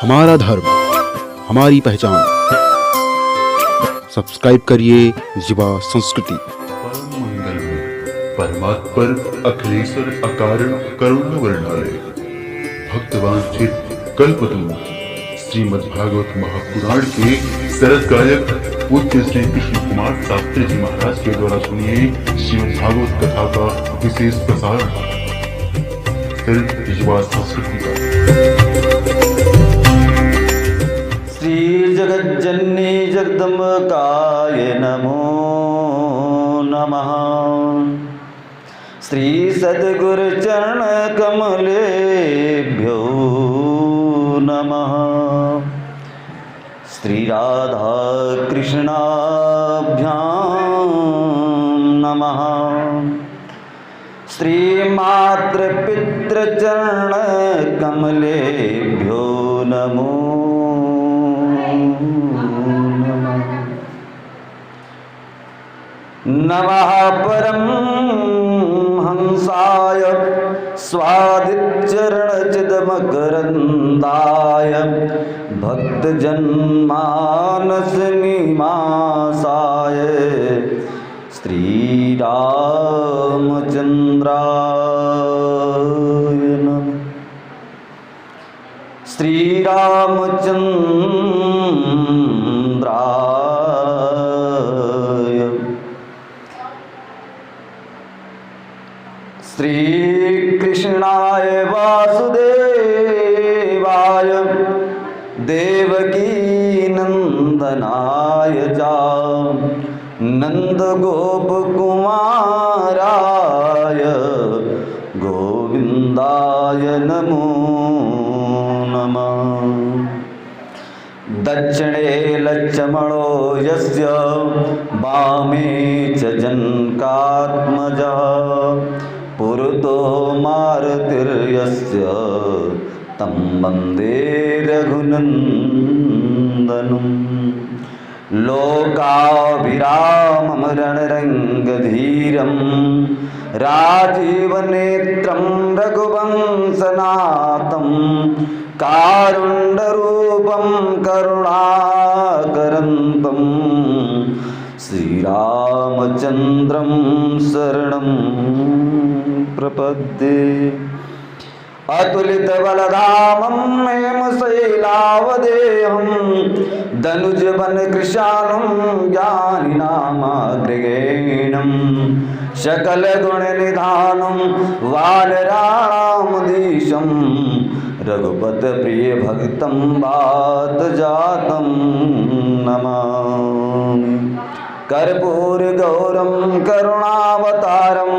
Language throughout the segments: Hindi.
हमारा धर्म, हमारी पहचान। सब्सक्राइब करिए युवा संस्कृति। परम मंगल में परमात्पर अखिलेश्वर अकारण करुण वर्णालय भक्तवांछित कल्पतरु श्रीमद्भागवत महापुराण के सरस गायक पूज्य श्री कृष्ण कुमार शास्त्री जी महाराज के द्वारा सुनिए श्रीमद्भागवत कथा का विशेष प्रसारण सिर्फ युवा संस्कृति का। श्री जगज्जननी जगदम्बिकाय नमो नमः। श्री सद्गुरु चरण कमलेभ्यो नमः। श्री राधा कृष्णाभ्यां नमः। श्री मातृ पितृ चरण कमलेभ्यो नमो नमः। परम हंसाय स्वादिचरण चिदमकरंदाय भक्तजन्मानस निवासाय श्री रामचंद्राय नमः। श्री रामचंद्राय श्री कृष्णाय वासुदेवाय देवकी नंदनाय च नंद गोप कुमाराय गोविंदाय नमो नमः। दक्षिणे लक्ष्मणो यस्य वामे च जनकात्मजः पुरतो मारुतिर्यस्य तं वन्दे रघुनन्दनं। लोकाभिरामं रणरङ्गधीरं राजीवनेत्रं रघुवंशनाथं कारुण्यरूपं करुणाकरन्तं श्रीरामचन्द्रं शरणं प्रपद्ये। अतुलितबलधामं हेमशैलावदेहं दनुजवनकृशानं ज्ञानिनामाग्रगण्यं सकलगुणनिधानं वानराणामधीशं रघुपतप्रियभक्तं वातजातं नमामि। कर्पूरगौरं करुणावतारं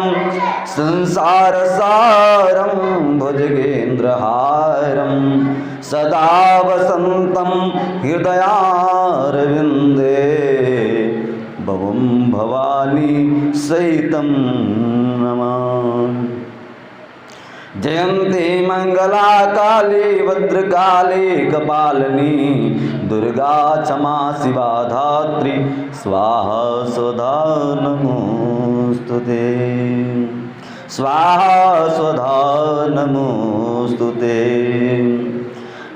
संसारसारं भुजगेन्द्रहारं सदा वसन्तं हृदयारविन्दे भवं भवानी सहितं नमामि। जयन्ती मंगला काली भद्रकाली कपालिनी दुर्गा क्षमा शिवा धात्री स्वाहा स्वधा नमोस्तुते। स्वाहा स्वधा नमोस्तुते।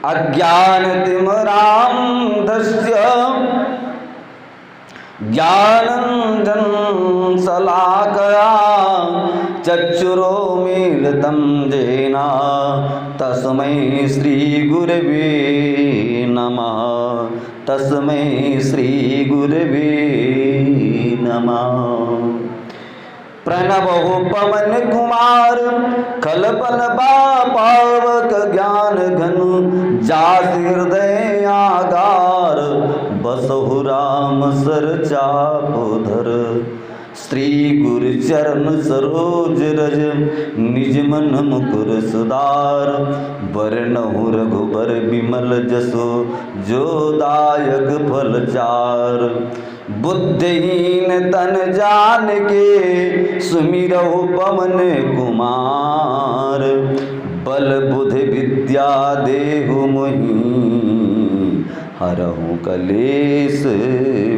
अज्ञानतिमिरान्धस्य ज्ञानञ्जनशलाकया चक्षुरोन्मीलितं येन तस्मै श्रीगुरवे नमः। तस्मै श्रीगुरवे नमः। प्रणवो पवन कुमार खलबल पावक ज्ञान घन जास हृदय आगार बसहु राम सर चापोधर। श्री गुरु चरण सरोज रज निज मन मुकुर सुधार वरनहु रघुबर बिमल जसो जो दायक फल चार। बुद्धिहीन तन जान के सुमिरहु पवन कुमार बल बुद्धि विद्या देहु मोहि हरहु कलेश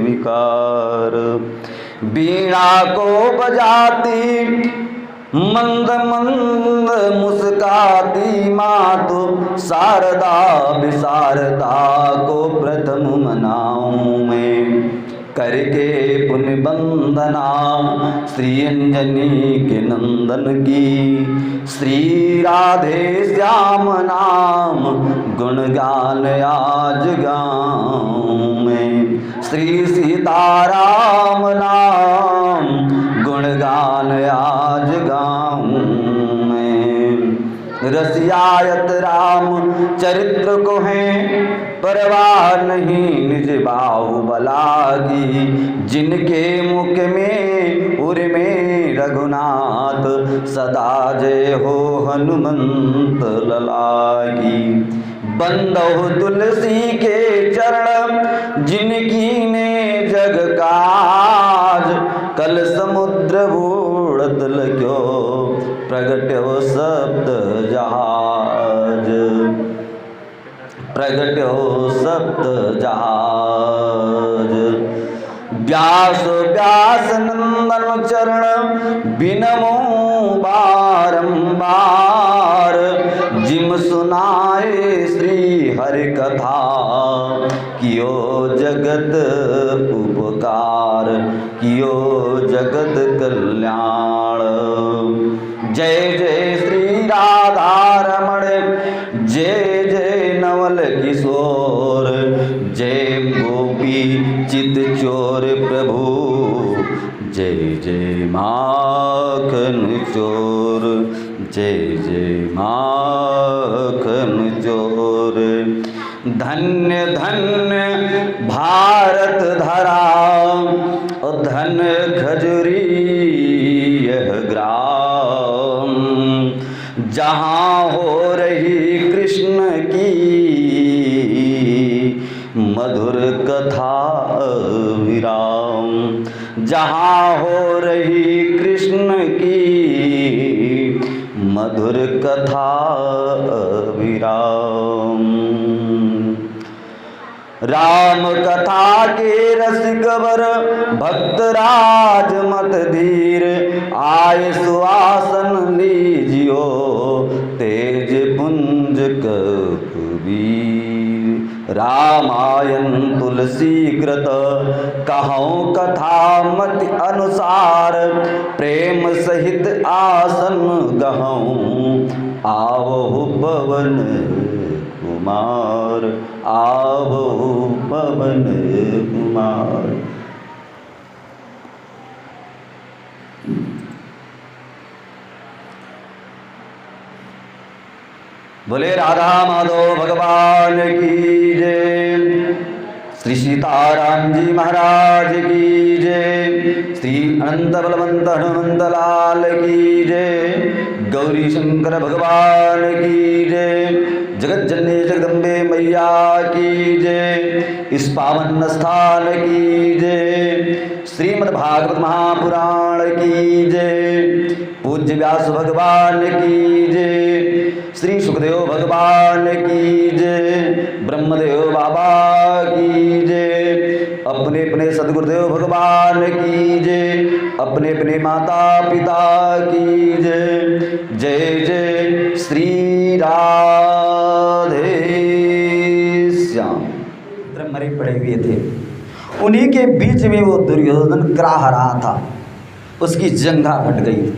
विकार। वीणा को बजाती मंद मंद मुस्काती मातु शारदा विशारदा को प्रथम मनाऊं मैं, करके पुण्य वंदना श्री अंजनी के नंदन की। श्री राधे श्याम नाम गुणगान आज गाऊं मैं, श्री सीताराम नाम गुणगान आज गाऊं मैं। रसियायत राम चरित्र को है परवाह नहीं निज बाहुबला की, जिनके मुख में उर्मे रघुनाथ सदा जय हो हनुमंत लला की। बंदो तुलसी के चरण जिनकी ने जग काज, कल समुद्र बूढ़त लग्यो प्रगट्यो सप्त जहाज, प्रगट्यो सप्त जहाज। व्यास व्यास नंदन चरण बिनमो बारंबार, जिम सुनाए श्री हरि कथा कियो जगत उपकार, कियो जगत कल्याण। जय जय श्री राधा रमण, जय जय नवल किशोर, जय गोपी चित चोर प्रभु, जय जय माखन चोर, जय जय माखन चोर। धन्य धन्य भारत धरा और धन खजुरी यह ग्राम, जहाँ हो रही कृष्ण की मधुर कथा विराम, जहाँ हो रही कृष्ण की मधुर कथा विराम। राम कथा के रसिक वर भक्त राज मत धीर, आय सुआसन लीजियो तेज पुंज कबीर। रामायण तुलसी कृत कहूँ कथा मति अनुसार, प्रेम सहित आसन गहूँ आवहु पवन कुमार, आवहु पवन कुमार। बोले राधा माधव भगवान की जय, श्री सीताराम जी महाराज की जय, श्री अनंत बलवंत हनुमंत लाल की जय, गौरी शंकर भगवान की जय, जगत जननी जगदम्बे मैया की जय, इस पावन स्थान की जय, श्रीमद् भागवत महापुराण की जय, पूज्य व्यास भगवान की जय, श्री सुखदेव भगवान की जय, ब्रह्मदेव बाबा की जय, अपने अपने सदगुरुदेव भगवान की जय, अपने अपने माता पिता की जय। जय जय श्री राधे श्याम। ब्रह्मरी पड़े हुए थे, उन्हीं के बीच में वो दुर्योधन कराह रहा था, उसकी जंघा फट गई।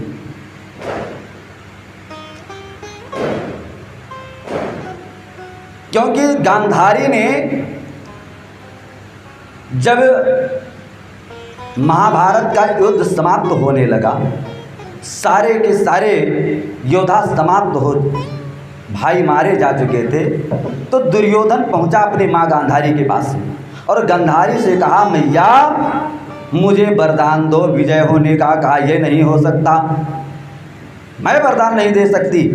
क्योंकि गांधारी ने जब महाभारत का युद्ध समाप्त होने लगा, सारे के सारे योद्धा समाप्त हो, भाई मारे जा चुके थे, तो दुर्योधन पहुंचा अपनी माँ गांधारी के पास और गांधारी से कहा, मैया मुझे वरदान दो विजय होने का। कहा यह नहीं हो सकता, मैं वरदान नहीं दे सकती।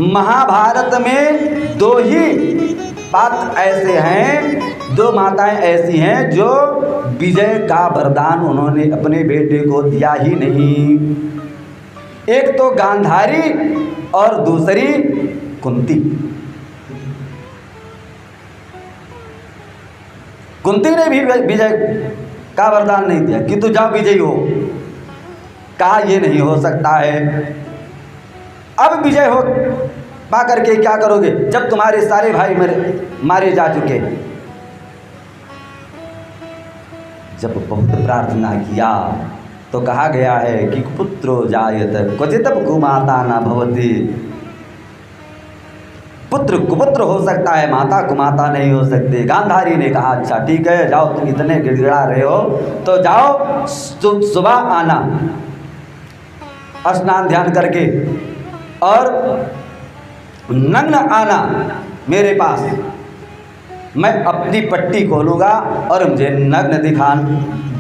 महाभारत में दो ही पात्र ऐसे हैं, दो माताएं ऐसी हैं जो विजय का वरदान उन्होंने अपने बेटे को दिया ही नहीं। एक तो गांधारी और दूसरी कुंती। कुंती ने भी विजय का वरदान नहीं दिया कि तू जाओ विजयी हो, कहा ये नहीं हो सकता है। अब विजय हो पा करके क्या करोगे जब तुम्हारे सारे भाई मारे जा चुके। जब बहुत प्रार्थना किया तो कहा गया है कि पुत्रो जायत क्वचित कुमाता न भवति। पुत्र कुपुत्र हो सकता है, माता कुमाता नहीं हो सकती। गांधारी ने कहा अच्छा ठीक है, जाओ, तुम इतने गिड़गिड़ा रहे हो तो जाओ, सुबह आना स्नान ध्यान करके और नग्न आना मेरे पास। मैं अपनी पट्टी खोलूँगा और मुझे नग्न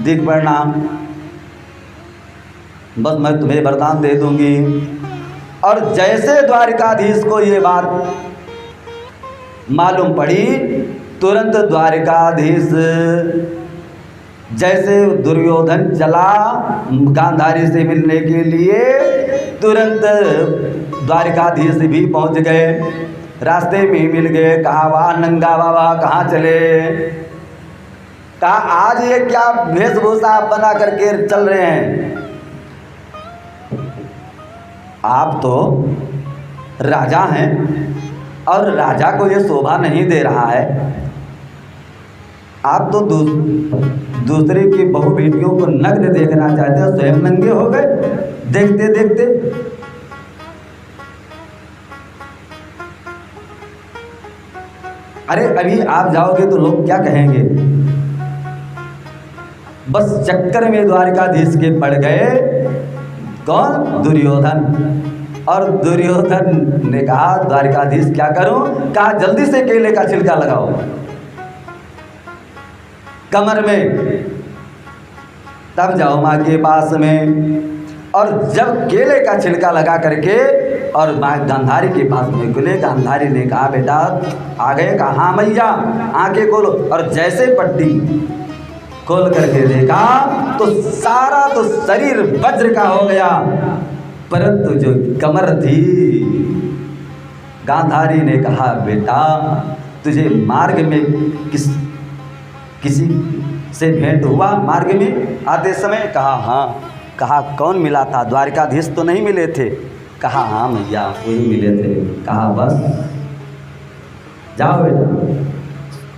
दिख पड़ना, बस मैं तुम्हें वरदान दे दूंगी। और जैसे द्वारिकाधीश को ये बात मालूम पड़ी, तुरंत द्वारिकाधीश जैसे दुर्योधन चला गांधारी से मिलने के लिए, तुरंत द्वारिकाधीश भी पहुंच गए। रास्ते में ही मिल गए। कहा वाह नंगा बाबा कहाँ चले। कहा आज ये क्या वेशभूषा आप बना करके चल रहे हैं, आप तो राजा हैं और राजा को ये शोभा नहीं दे रहा है। आप तो दूसरे की बहु बेटियों को नग्न देखना चाहते हो, स्वयं नंगे हो गए देखते देखते। अरे अभी आप जाओगे तो लोग क्या कहेंगे। बस चक्कर में द्वारिकाधीश के पड़ गए कौन, दुर्योधन। और दुर्योधन ने कहा द्वारिकाधीश क्या करूं। कहा जल्दी से केले का छिलका लगाओ कमर में, तब जाओ माँ के पास में। और जब केले का छिलका लगा करके और माँ गांधारी के पास में गुले, गांधारी ने कहा बेटा आ गए। कहा हाँ मैया, आंखें खोलो। और जैसे पट्टी खोल करके देखा तो सारा तो शरीर वज्र का हो गया, परंतु जो कमर थी, गांधारी ने कहा बेटा तुझे मार्ग में किसी से भेंट हुआ मार्ग में आते समय। कहा हाँ। कहा कौन मिला था। द्वारिकाधीश तो नहीं मिले थे। कहा हाँ मैया वही मिले थे। कहा बस जाओ बेटा,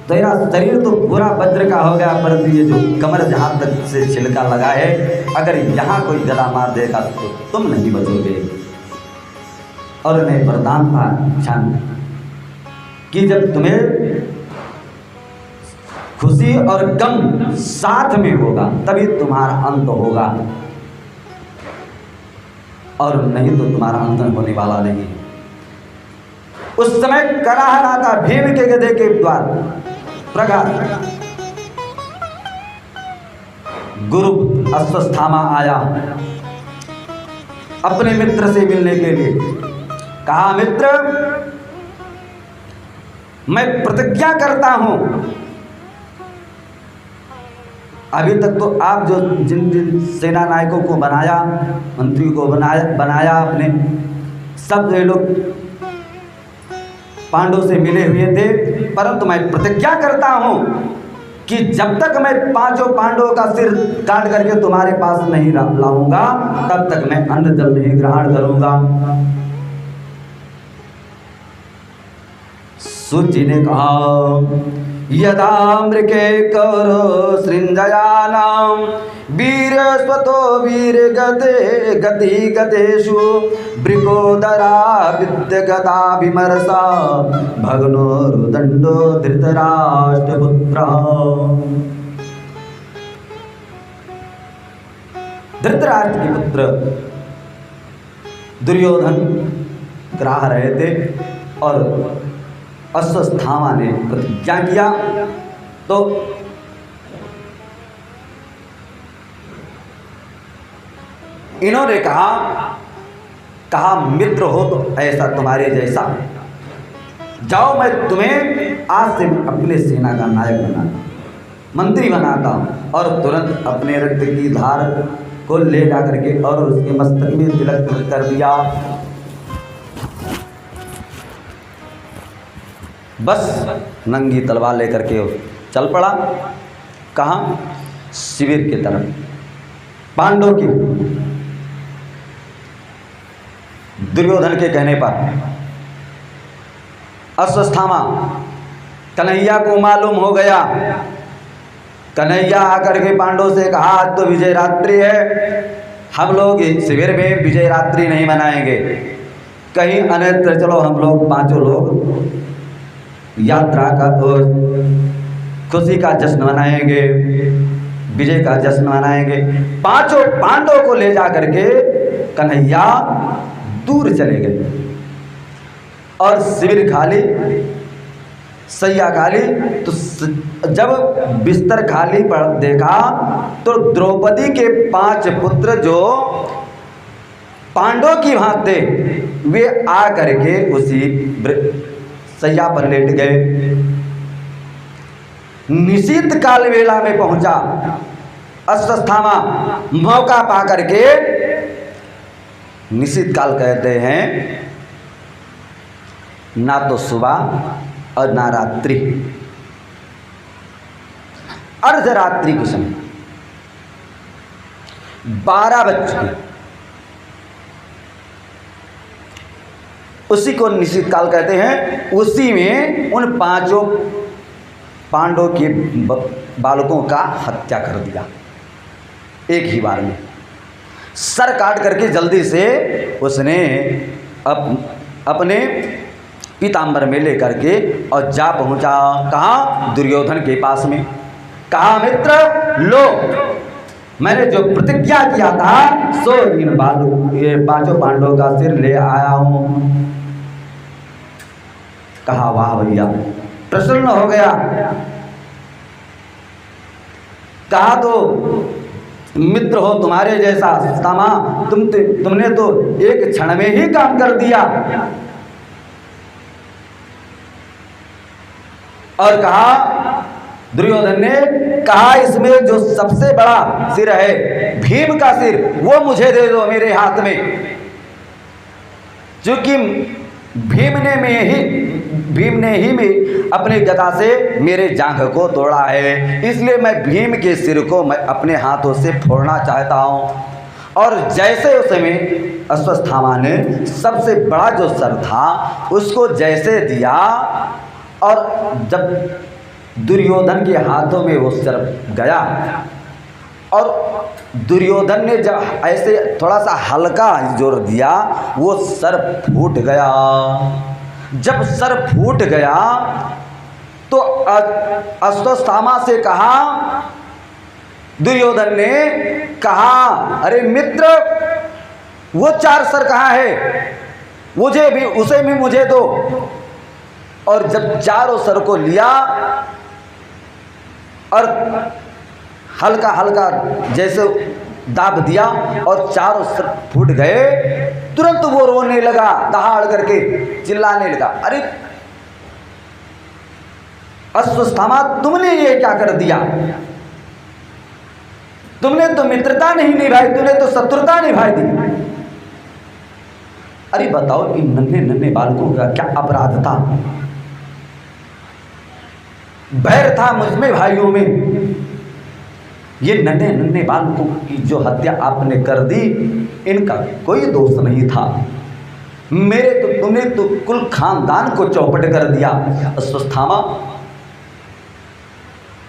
तेरा शरीर तो पूरा वज्र का हो गया, परंतु ये जो कमर जहाँ तक से छिलका लगा है, अगर यहाँ कोई गला मार देगा तो तुम नहीं बचोगे। और उन्हें वरदान था क्षण कि जब तुम्हें खुशी और गम साथ में होगा तभी तुम्हारा अंत होगा, और नहीं तो तुम्हारा अंत होने वाला नहीं। उस समय कराहना था भीम के गधे के द्वार प्रगार। गुरु अश्वस्थामा आया अपने मित्र से मिलने के लिए। कहा मित्र मैं प्रतिज्ञा करता हूं, अभी तक तो आप जो जिन जिन सेना नायकों को बनाया, मंत्री को बनाया अपने, सब ये लोग पांडवों से मिले हुए थे, परंतु मैं प्रतिज्ञा करता हूं कि जब तक मैं पांचों पांडवों का सिर काट करके तुम्हारे पास नहीं लाऊंगा तब तक मैं अन्न जल नहीं ग्रहण करूंगा। सूत जी ने कहा यदा मृके कौरो सृंजयानाम वीर स्वतो वीर गते गति गतेषु ब्रिकोदरा विद्य गता विमरसा भग्नोरुदंडो धृतराष्ट्रपुत्र। धृतराष्ट्र के पुत्र दुर्योधन ग्राह रहे थे और अश्वस्थामा ने प्रतिज्ञा किया तो इन्होंने कहा मित्र हो तो ऐसा तुम्हारे जैसा, जाओ मैं तुम्हें आज से अपने सेना का नायक बनाता, मंत्री बनाता हूं। और तुरंत अपने रक्त की धार को ले जा करके और उसके मस्तक में तिलक कर दिया। बस नंगी तलवार लेकर के चल पड़ा। कहाँ? शिविर की तरफ, पांडव की। दुर्योधन के कहने पर अश्वत्थामा कन्हैया को मालूम हो गया। कन्हैया आकर के पांडवों से कहा, आज तो विजय रात्रि है, हम लोग शिविर में विजय रात्रि नहीं मनाएंगे, कहीं अन्यत्र चलो हम लोग पांचों लोग यात्रा का और खुशी का जश्न मनाएंगे, विजय का जश्न मनाएंगे। पांचों पांडवों को ले जा करके कन्हैया दूर चले गए और शिविर खाली, सैया खाली। तो जब बिस्तर खाली पर देखा तो द्रौपदी के 5 पुत्र जो पांडवों की भांति थे, वे आ करके उसी सैया पर लेट गए। निशीत काल वेला में पहुंचा अश्वत्थामा, मौका पा करके, निशीत काल कहते हैं ना तो सुबह और ना रात्रि, अर्धरात्रि के समय 12 बज चुके, उसी को निश्चित काल कहते हैं। उसी में उन 5 पांडवों के बालकों का हत्या कर दिया एक ही बार में। सर काट करके जल्दी से उसने अपने पीताम्बर में लेकर के और जा पहुंचा कहाँ, दुर्योधन के पास में। कहा, मित्र लो, मैंने जो प्रतिज्ञा किया था सो इन ये 5 पांडवों का सिर ले आया हूं। कहा, वाह भैया, प्रसन्न हो गया। कहा, तो मित्र हो तुम्हारे जैसा सामा, तुमने तो एक क्षण में ही काम कर दिया। और कहा, दुर्योधन ने कहा, इसमें जो सबसे बड़ा सिर है, भीम का सिर, वो मुझे दे दो मेरे हाथ में, क्योंकि भीम ने ही में अपने गदा से मेरे जांघ को तोड़ा है, इसलिए मैं भीम के सिर को मैं अपने हाथों से फोड़ना चाहता हूं। और जैसे उस समय अश्वत्थामा ने सबसे बड़ा जो सर था उसको जैसे दिया, और जब दुर्योधन के हाथों में वो सर गया और दुर्योधन ने जब ऐसे थोड़ा सा हल्का जोर दिया, वो सर फूट गया। जब सर फूट गया तो अश्वत्थामा से कहा, दुर्योधन ने कहा, अरे मित्र, वो 4 सर कहाँ है, मुझे भी उसे भी मुझे दो। और जब 4 सर को लिया और हल्का हल्का जैसे दाब दिया और 4 सर फूट गए, तुरंत वो रोने लगा, दहाड़ करके चिल्लाने लगा, अरे अश्वत्थामा, तुमने ये क्या कर दिया? तुमने तो मित्रता नहीं निभाई, तुमने तो शत्रुता निभाई दी। अरे बताओ, इन नन्हे नन्हे बालकों का क्या अपराध था? बैर था मुझमें, भाइयों में। ये नन्हे नन्हे बालकों की जो हत्या आपने कर दी, इनका कोई दोष नहीं था। तुमने तो कुल खानदान को चौपट कर दिया अश्वत्थामा।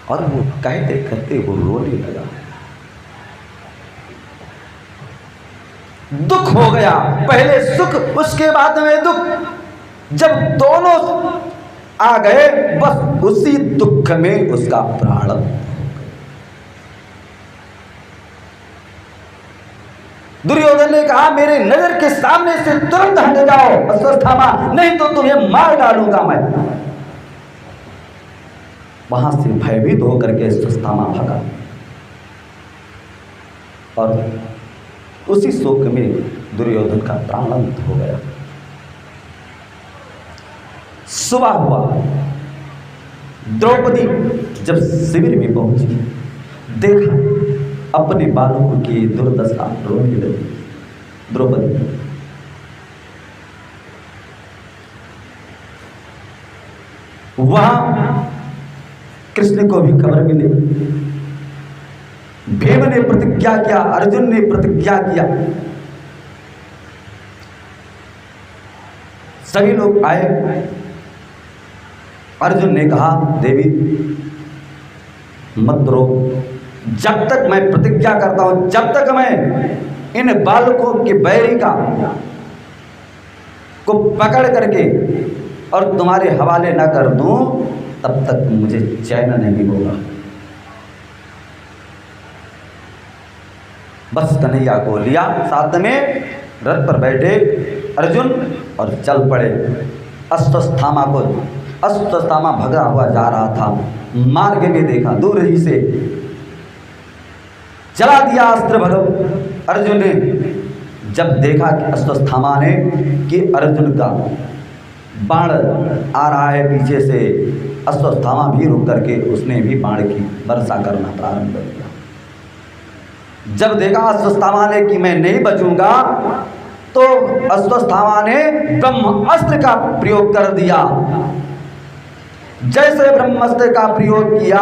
और वो कहते कहते वो रोने लगा, दुख हो गया, पहले सुख उसके बाद में दुख। जब दोनों आ गए, बस उसी दुख में उसका प्राण। दुर्योधन ने कहा, मेरे नजर के सामने से तुरंत हट जाओ अश्वत्थामा, नहीं तो तुम्हें मार डालूंगा मैं। वहां से भयभीत होकर के अश्वत्थामा भागा और उसी शोक में दुर्योधन का प्राणांत हो गया। सुबह हुआ, द्रौपदी जब शिविर में पहुंची, देखा अपने बालकों की दुर्दशा, रोने लगी द्रौपदी। वहां कृष्ण को भी खबर मिली, भीम ने प्रतिज्ञा किया, अर्जुन ने प्रतिज्ञा किया सभी लोग आए। अर्जुन ने कहा देवी मत रो, जब तक मैं प्रतिज्ञा करता हूं, जब तक मैं इन बालकों के बैरी को पकड़ करके और तुम्हारे हवाले न कर दूं, तब तक मुझे चैन नहीं होगा। बस कन्हैया को लिया साथ में, रथ पर बैठे अर्जुन और चल पड़े। अश्वत्थामा भगा हुआ जा रहा था। मार्ग में देखा, दूर ही से चला दिया अस्त्र भगव अर्जुन ने। जब देखा कि अश्वत्थामा ने कि अर्जुन का बाण आ रहा है पीछे से, अश्वत्थामा भी रुक करके उसने भी बाण की वर्षा करना प्रारंभ कर दिया। जब देखा अश्वत्थामा ने कि मैं नहीं बचूंगा, तो अश्वत्थामा ने ब्रह्मास्त्र का प्रयोग कर दिया। जैसे ब्रह्मास्त्र का प्रयोग किया,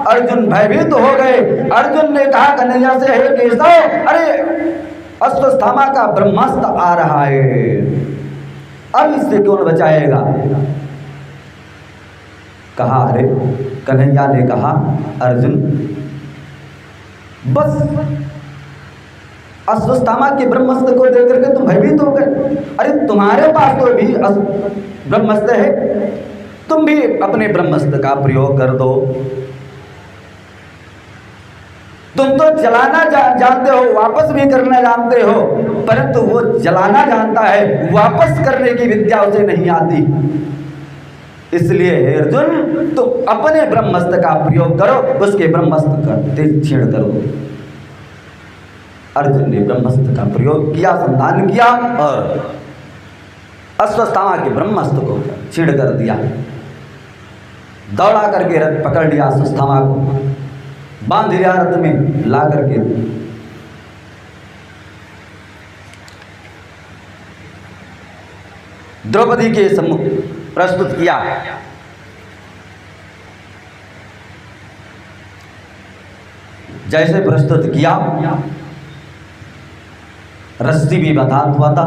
अर्जुन भयभीत हो गए। अर्जुन ने कहा कन्हैया से, हे केशव, अरे अश्वत्थामा का ब्रह्मास्त्र आ रहा है, अब इससे कौन बचाएगा? कहा, अरे कन्हैया ने कहा, अर्जुन बस अश्वत्थामा के ब्रह्मास्त्र को देख करके तुम भयभीत हो गए। अरे तुम्हारे पास तो भी ब्रह्मास्त्र है, तुम भी अपने ब्रह्मास्त्र का प्रयोग कर दो। तुम तो जलाना जानते हो, वापस भी करना जानते हो, परंतु वो जलाना जानता है, वापस करने की विद्या उसे नहीं आती। इसलिए हे अर्जुन, तुम अपने ब्रह्मास्त्र का प्रयोग करो, उसके ब्रह्मास्त्र का तेज छीण करो। अर्जुन ने ब्रह्मास्त्र का प्रयोग किया, संधान किया और अश्वत्थामा के ब्रह्मास्त्र को छीण कर दिया। दौड़ा करके रथ पकड़ लिया, अश्वत्थामा को बांध लिया रथ में ला करके। द्रौपदी के सम्मुख प्रस्तुत किया। जैसे प्रस्तुत किया, रस्सी भी बंधा हुआ था।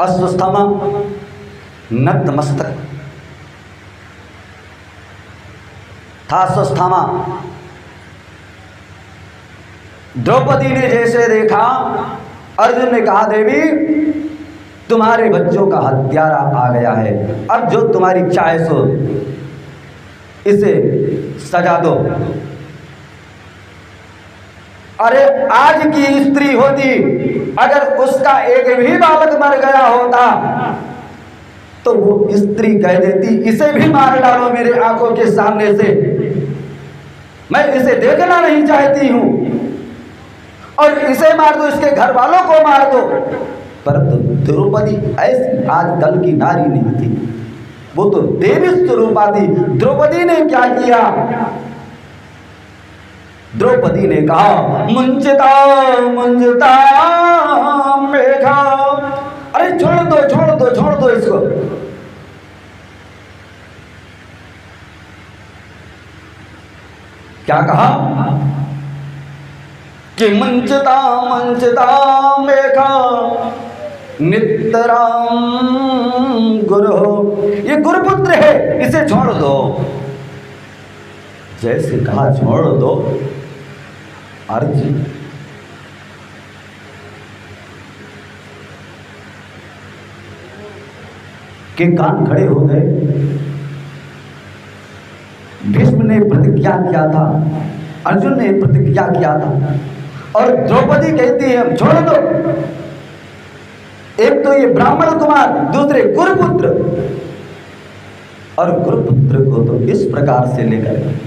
अश्वत्थामा नतमस्तक था। अश्वत्थामा द्रौपदी ने जैसे देखा, अर्जुन ने कहा, देवी तुम्हारे बच्चों का हत्यारा आ गया है, अब जो तुम्हारी ख्वाहिश हो इसे सजा दो। अरे आज की स्त्री होती, अगर उसका एक भी बालक मर गया होता तो वो स्त्री कह देती, इसे भी मार डालो मेरे आंखों के सामने से, मैं इसे देखना नहीं चाहती हूं, और इसे मार दो, इसके घर वालों को मार दो। परंतु द्रौपदी ऐसी आज कल की नारी नहीं थी, वो तो देवी स्वरूपा थी। द्रौपदी ने क्या किया? द्रौपदी ने कहा, मुंजता मुंजता मेघा, अरे छोड़ दो छोड़ दो छोड़ दो इसको। क्या कहा कि मुंजता मुंजता मेघा नितराम गुरु, ये गुरुपुत्र है, इसे छोड़ दो। जैसे कहा छोड़ दो, अर्जुन के कान खड़े हो गए। भीष्म ने प्रतिज्ञा किया था, अर्जुन ने प्रतिज्ञा किया था, और द्रौपदी कहती है छोड़ दो। एक तो ये ब्राह्मण कुमार, दूसरे गुरुपुत्र, और गुरुपुत्र को तो इस प्रकार से लेकर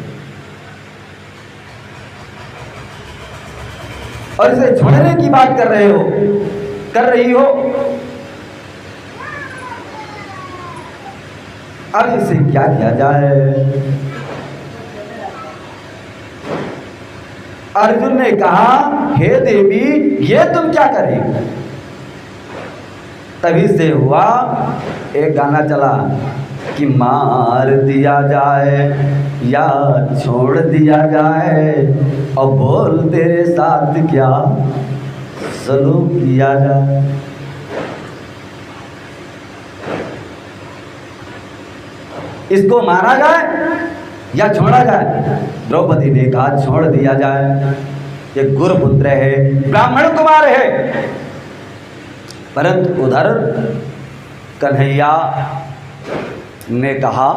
और इसे छोड़ने की बात कर रही हो। अब इसे क्या किया जाए? अर्जुन ने कहा, हे देवी ये तुम क्या करें? तभी से हुआ एक गाना चला कि मार दिया जाए या छोड़ दिया जाए, और बोल तेरे साथ क्या सलूक किया जाए। इसको मारा जाए या छोड़ा जाए? द्रौपदी ने कहा छोड़ दिया जाए, ये गुरुपुत्र है, ब्राह्मण कुमार है। परंतु उधर कन्हैया ने कहा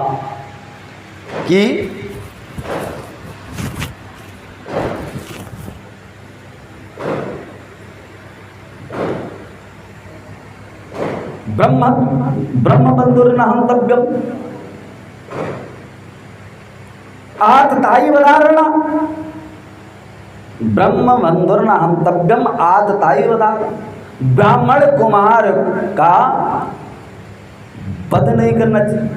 कि ब्रह्मबंधुर्न हंतव्यम आतताई वदारणा, ब्रह्मबंधुर्न हंतव्यम आतताई वदारणा। ब्राह्मण कुमार का वध नहीं करना चाहिए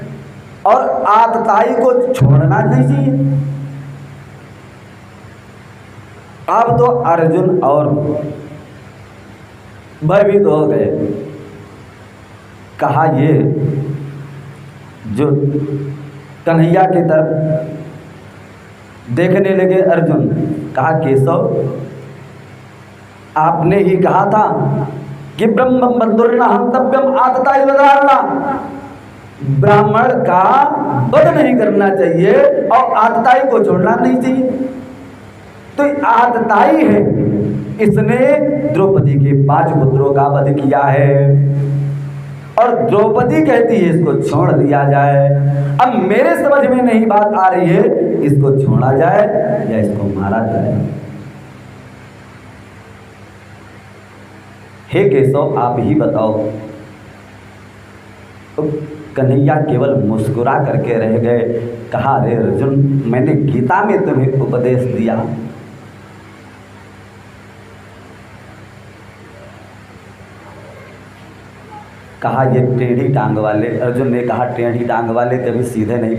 और आतताई को छोड़ना नहीं चाहिए। अब तो अर्जुन और भयभीत हो गए। कहा ये जो कन्हैया की तरफ देखने लगे अर्जुन, कहा केशव आपने ही कहा था कि ब्रह्मबंधुर्न हंतव्यम आतताई वदारणा, ब्राह्मण का वध नहीं करना चाहिए और आतताई को छोड़ना नहीं चाहिए। तो आतताई है, इसने द्रौपदी के 5 पुत्रों का वध किया है और द्रौपदी कहती है इसको छोड़ दिया जाए। अब मेरे समझ में नहीं बात आ रही है, इसको छोड़ा जाए या इसको मारा जाए। हे केशव आप ही बताओ। तो कन्हैया केवल मुस्कुरा करके रह गए। कहा रे अर्जुन, मैंने गीता में तुम्हें उपदेश दिया, कहा ये टेढ़ी टांग वाले, अर्जुन ने कहा टेढ़ी टांग वाले कभी सीधे नहीं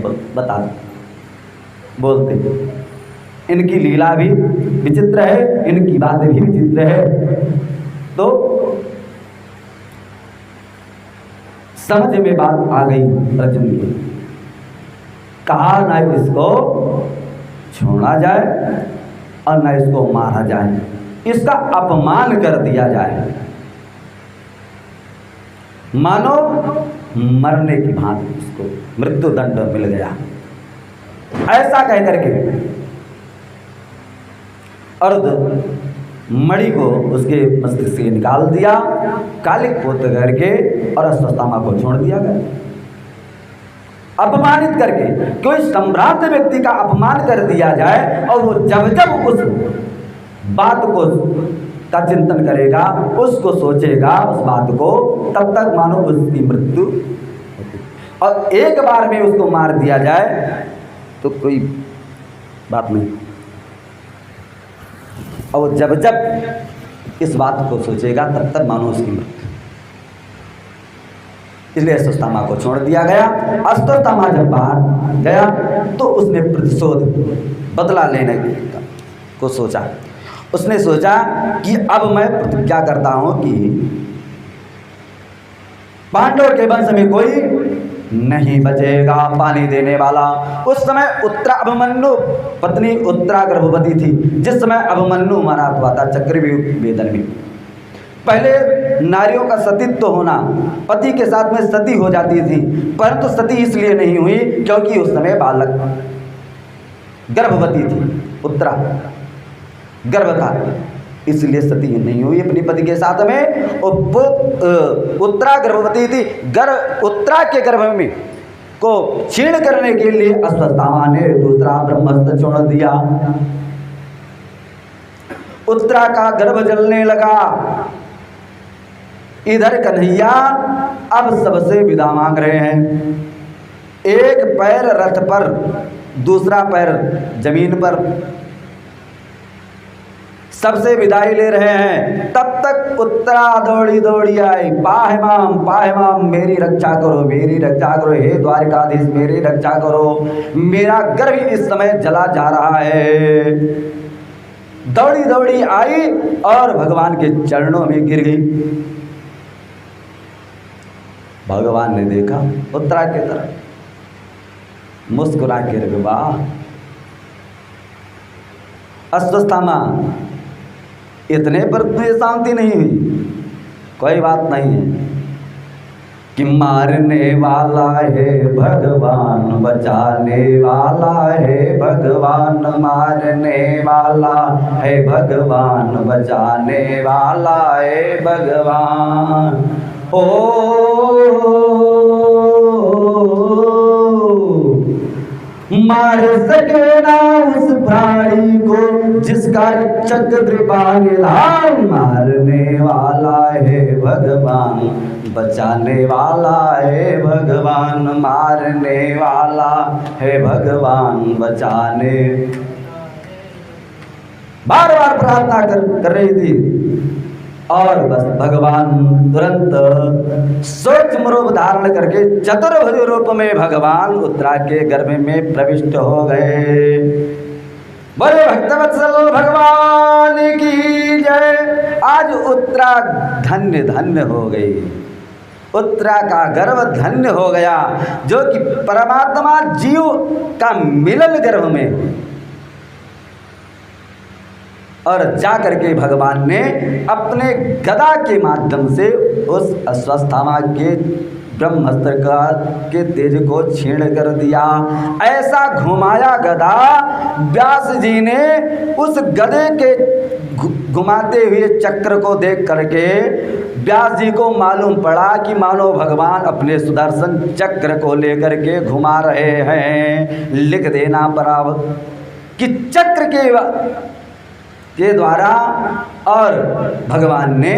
बोलते, इनकी लीला भी विचित्र है, इनकी बातें भी विचित्र है। तो समझ में बात आ गई अर्जुन की। कहा ना इसको छोड़ा जाए और ना इसको मारा जाए, इसका अपमान कर दिया जाए, मानो मरने की भांति इसको मृत्यु दंड मिल गया। ऐसा कह करके और मणि को उसके मस्तिष्क से निकाल दिया, कालिक पोत करके और अश्वत्थामा को छोड़ दिया गया, अपमानित करके। कोई सम्राट व्यक्ति का अपमान कर दिया जाए और वो जब जब उस बात को का चिंतन करेगा, उसको सोचेगा उस बात को, तब तक मानो उसकी मृत्यु होती। और एक बार में उसको मार दिया जाए तो कोई बात नहीं, और जब जब इस बात को सोचेगा तब तक मानो उसकी मृत्यु। इसलिए अश्वत्थामा को छोड़ दिया गया। अश्वत्थामा जब बाहर गया तो उसने प्रतिशोध बदला लेने को सोचा। उसने सोचा कि अब मैं प्रतिज्ञा करता हूं कि पांडव के वंश में कोई नहीं बचेगा पानी देने वाला। उस समय उत्तरा अभिमन्यु पत्नी उत्तरा गर्भवती थी, जिस समय अभिमन्यु मरा हुआ था चक्रव्यूह वेदन में। पहले नारियों का सतीत्व होना, पति के साथ में सती हो जाती थी, परंतु सती इसलिए नहीं हुई क्योंकि उस समय बालक गर्भवती थी, उत्तरा गर्भ था, इसलिए सती नहीं हुई अपने पति के साथ में। उत्तरा गर्भवती थी, उत्तरा के गर्भ में को क्षीण करने के लिए अश्वत्थामा ने दूसरा ब्रह्मास्त्र छोड़ दिया। उत्तरा का गर्भ जलने लगा। इधर कन्हैया अब सबसे विदा मांग रहे हैं, एक पैर रथ पर, दूसरा पैर जमीन पर, सबसे विदाई ले रहे हैं। तब तक उत्तरा दौड़ी दौड़ी आई, पाहि माम, मेरी रक्षा करो, मेरी रक्षा करो, हे द्वारिकाधीश मेरी रक्षा करो, मेरा गर्भ इस समय जला जा रहा है। दौड़ी दौड़ी आई और भगवान के चरणों में गिर गई। भगवान ने देखा उत्तरा की तरफ, मुस्कुरा के रहे, वाह अश्वत्थामा, इतने पर तुझे शांति नहीं हुई, कोई बात नहीं है, कि मारने वाला है भगवान, बचाने वाला है भगवान, मारने वाला है भगवान, बचाने वाला है भगवान। ओ मार सके ना उस प्राणी को जिसका चक्रपाण धाम, मारने वाला है भगवान, बचाने वाला है भगवान, मारने वाला है भगवान, बचाने। बार बार प्रार्थना कर रही थी और बस भगवान तुरंत सूक्ष्म रूप धारण करके चतुर्भुज रूप में भगवान उत्तरा के गर्भ में प्रविष्ट हो गए। बोले भक्तवत्सल भगवान की जय। आज उत्तरा धन्य धन्य हो गई, उत्तरा का गर्भ धन्य हो गया, जो कि परमात्मा जीव का मिलन गर्भ में। और जा करके भगवान ने अपने गदा के माध्यम से उस अश्वत्थामा के ब्रह्मास्त्र का के तेज को छीण कर दिया। ऐसा घुमाया गदा, व्यास जी ने उस गदे के घुमाते हुए चक्र को देख करके व्यास जी को मालूम पड़ा कि मानो भगवान अपने सुदर्शन चक्र को लेकर के घुमा रहे हैं। लिख देना पराव कि चक्र के द्वारा, और भगवान ने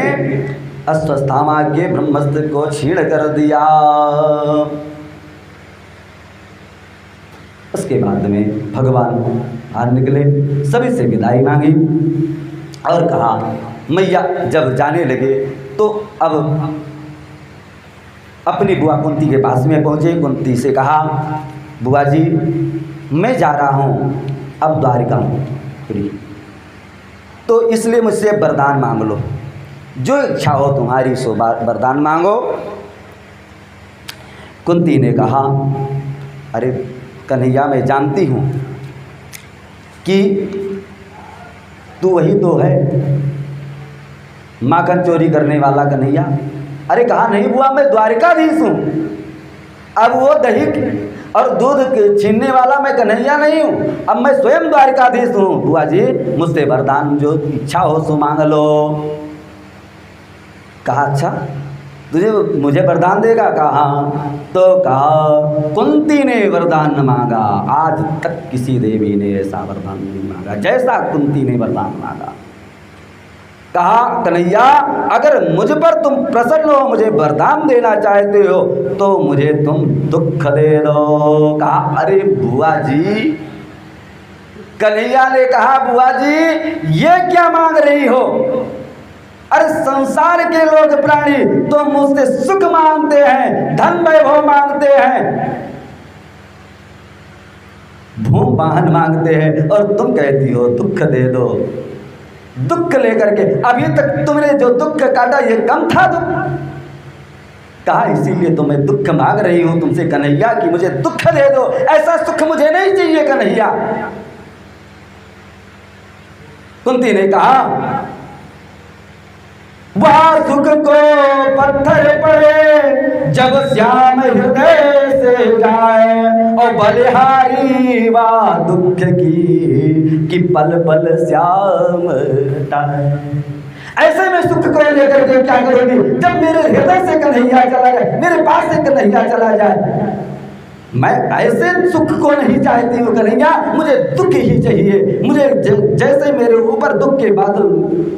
अश्वत्थामा के ब्रह्मास्त्र को छीण कर दिया। उसके बाद में भगवान बाहर निकले, सभी से विदाई मांगी और कहा मैया जब जाने लगे तो अब अपनी बुआ कुंती के पास में पहुँचे। कुंती से कहा बुआ जी मैं जा रहा हूँ अब द्वारिका पुरी, तो इसलिए मुझसे वरदान मांग लो, जो इच्छा हो तुम्हारी सो वरदान मांगो। कुंती ने कहा अरे कन्हैया मैं जानती हूँ कि तू वही तो है माखन चोरी करने वाला कन्हैया। अरे कहा नहीं बुआ मैं द्वारिकाधीश हूँ, अब वो दही और दूध छीनने वाला मैं कन्हैया नहीं हूँ, अब मैं स्वयं द्वारिकाधीश हूँ। बुआ जी मुझसे वरदान जो इच्छा हो सो मांग लो। कहा अच्छा तुझे मुझे वरदान देगा? कहा तो कहा कुंती ने वरदान न मांगा, आज तक किसी देवी ने ऐसा वरदान नहीं मांगा जैसा कुंती ने वरदान मांगा। कहा कन्हैया अगर मुझ पर तुम प्रसन्न हो, मुझे वरदान देना चाहते हो तो मुझे तुम दुख दे दो। कहा अरे बुआ जी, कन्हैया ने कहा बुआ जी ये क्या मांग रही हो? अरे संसार के लोग प्राणी तो मुझसे सुख मांगते हैं, धन वैभव मांगते हैं, भूम वाहन मांगते हैं, और तुम कहती हो दुख दे दो। दुख लेकर के अभी तक तुमने जो दुख काटा ये कम था दुख? कहा इसीलिए तो मैं दुख मांग रही हूं तुमसे कन्हैया कि मुझे दुख दे दो, ऐसा सुख मुझे नहीं चाहिए कन्हैया। कुंती ने कहा वह सुख को पत्थर पड़े जब श्याम हृदय से जाए, और बलिहारी वाह दुख की पल पल श्याम हटाए। ऐसे में सुख को लेकर के क्या करोगी जब मेरे हृदय से कन्हैया चला जाए, मेरे पास से कन्हैया चला जाए? मैं ऐसे सुख को नहीं चाहती हूँ कन्हैया, मुझे दुख ही चाहिए। मुझे जैसे मेरे ऊपर दुख के बादल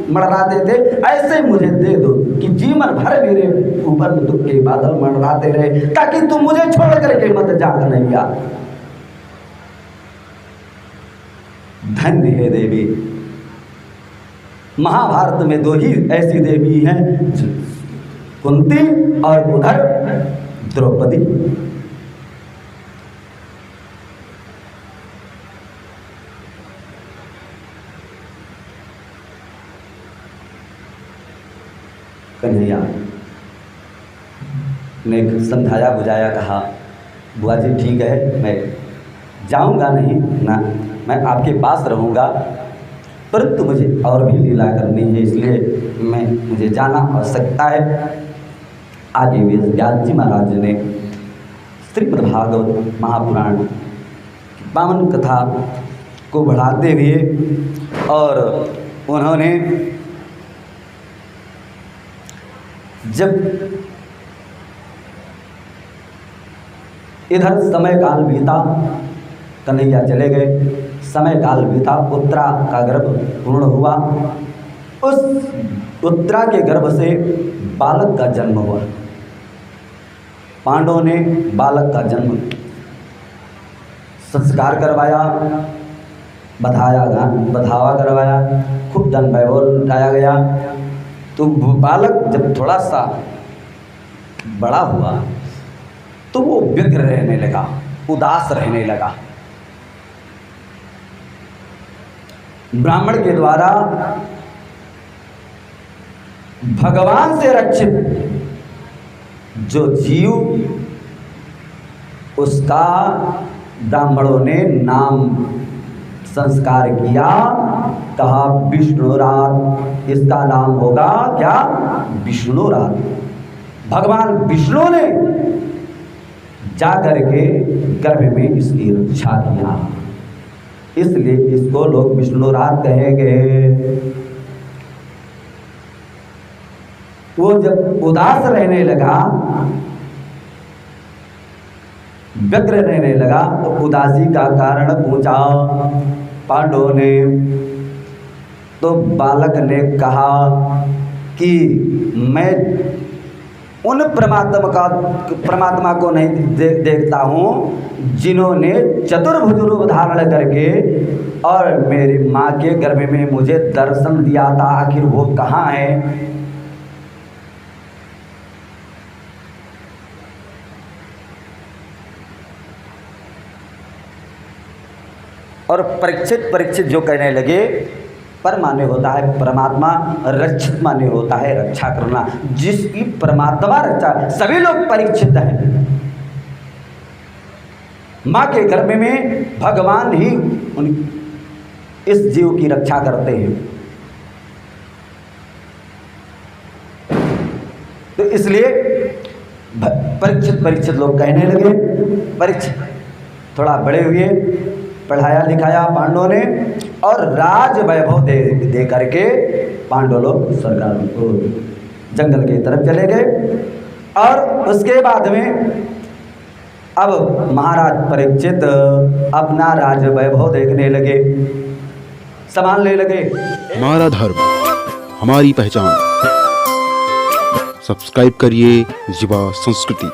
मंडराते थे ऐसे मुझे दे दो कि जीवन भर मेरे ऊपर दुख के बादल मंडराते रहे, ताकि तुम मुझे छोड़ करके मत जा कन्हैया। धन्य है देवी। महाभारत में दो ही ऐसी देवी हैं, कुंती और उधर द्रौपदी। कन्हैया ने समझाया बुझाया, कहा बुआ जी ठीक है मैं जाऊंगा नहीं ना, मैं आपके पास रहूंगा, परंतु मुझे और भी लीला करनी है, इसलिए मुझे जाना आवश्यकता है। आगे वेद व्यास जी महाराज ने श्रीमद् भागवत महापुराण की पावन कथा को बढ़ाते हुए और उन्होंने जब इधर समय काल बीता, कन्हैया चले गए, समय काल बीता, उत्तरा का गर्भ पूर्ण हुआ। उस उत्तरा के गर्भ से बालक का जन्म हुआ। पांडवों ने बालक का जन्म संस्कार करवाया, बधावा करवाया, खूब धन वैभव लुटाया गया। तो बालक जब थोड़ा सा बड़ा हुआ तो वो व्यग्र रहने लगा, उदास रहने लगा। ब्राह्मण के द्वारा भगवान से रक्षित जो जीव, उसका ब्राह्मणों ने नाम संस्कार किया, कहा विष्णुरात, इसका नाम होगा क्या? विष्णुरात। भगवान विष्णु ने जाकर के गर्भ में इसकी रक्षा किया, इसलिए इसको लोग विष्णुरात कहेंगे। वो जब उदास रहने लगा, व्यग्र रहने लगा, तो उदासी का कारण पूछा पांडवों ने। तो बालक ने कहा कि मैं उन परमात्मा को नहीं देखता हूँ जिन्होंने चतुर्भुज रूप धारण करके और मेरी माँ के गर्भ में मुझे दर्शन दिया था। आखिर वो कहाँ है? और परीक्षित जो कहने लगे, पर माने होता है परमात्मा, रक्षित माने होता है रक्षा करना। जिसकी परमात्मा रक्षा, सभी लोग परीक्षित हैं। माँ के गर्भ में भगवान ही इस जीव की रक्षा करते हैं। तो इसलिए परीक्षित लोग कहने लगे। परीक्षित थोड़ा बड़े हुए, पढ़ाया लिखाया पांडवों ने, और राज वैभव दे करके पांडव लोग जंगल की तरफ चले गए। और उसके बाद में अब महाराज परीक्षित अपना राज वैभव देखने लगे, संभालने लगे। हमारा धर्म, हमारी पहचान। सब्सक्राइब करिए युवा संस्कृति।